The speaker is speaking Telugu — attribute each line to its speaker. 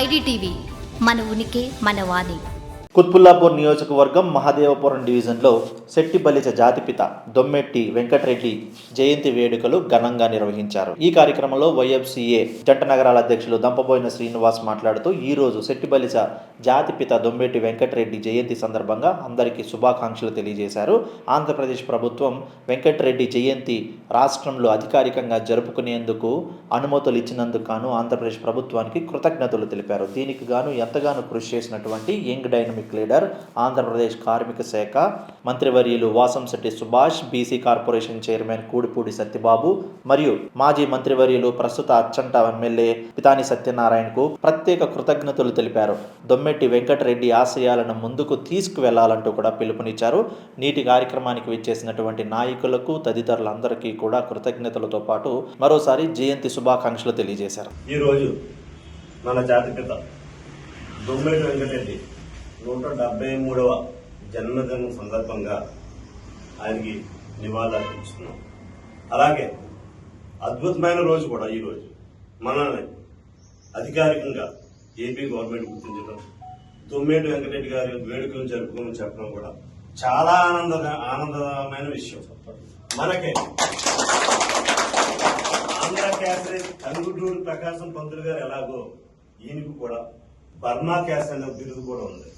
Speaker 1: ఐడిటీవీ మన ఉనికి మన వాణి.
Speaker 2: కుత్బుల్లాపూర్ నియోజకవర్గం మహదేవపురం డివిజన్లో శెట్టిబలిజ జాతిపిత దొమ్మెట్టి వెంకటరెడ్డి జయంతి వేడుకలు ఘనంగా నిర్వహించారు. ఈ కార్యక్రమంలో వైఎఫ్సీఏ జంట నగరాల అధ్యక్షులు దంపబోయిన శ్రీనివాస్ మాట్లాడుతూ ఈరోజు శెట్టిబలిజ జాతిపిత దొమ్మెట్టి వెంకటరెడ్డి జయంతి సందర్భంగా అందరికీ శుభాకాంక్షలు తెలియజేశారు. ఆంధ్రప్రదేశ్ ప్రభుత్వం వెంకటరెడ్డి జయంతి రాష్ట్రంలో అధికారికంగా జరుపుకునేందుకు అనుమతులు ఇచ్చినందుకు గాను ఆంధ్రప్రదేశ్ ప్రభుత్వానికి కృతజ్ఞతలు తెలిపారు. దీనికి గాను ఎంతగానో కృషి చేసినటువంటి యంగ్ డైనమిక్ లీడర్ ఆంధ్రప్రదేశ్ కార్మిక శాఖ మంత్రివర్యులు Vasamsetti Subhash, BC corporation chairman Kudipudi Satyababu మరియు మాజీ మంత్రివర్యులు ప్రస్తుత అచ్చంట ఎమ్మెల్యే పితాని సత్యనారాయణకు ప్రత్యేక కృతజ్ఞతలు తెలిపారు. దొమ్మెట్టి వెంకటరెడ్డి ఆశయాలను ముందుకు తీసుకువెళ్లాలంటూ కూడా పిలుపునిచ్చారు. నీటి కార్యక్రమానికి విచ్చేసినటువంటి నాయకులకు తదితరులందరికీ కూడా కృతజ్ఞతలతో పాటు మరోసారి జయంతి శుభాకాంక్షలు తెలియజేశారు.
Speaker 3: ఈరోజు మన జాతిపిత దొమ్మెట్టి వెంకటరెడ్డి 173వ జన్మదినం సందర్భంగా ఆయనకి నివాళులు అర్పించుకున్నాం. అలాగే అద్భుతమైన రోజు కూడా ఈరోజు మనల్ని అధికారికంగా ఏపీ గవర్నమెంట్ గుర్తించడం, దొమ్మెట్టి వెంకటరెడ్డి గారి వేడుకలు జరుపుకోమని చెప్పడం కూడా చాలా ఆనందమైన విషయం. మనకి ఆంధ్ర కేసరి కంగుటూరు ప్రకాశం పంతులు గారు ఎలాగో ఈయనకు కూడా బర్మా క్యాస్ అనే బిరుదు కూడా ఉంది.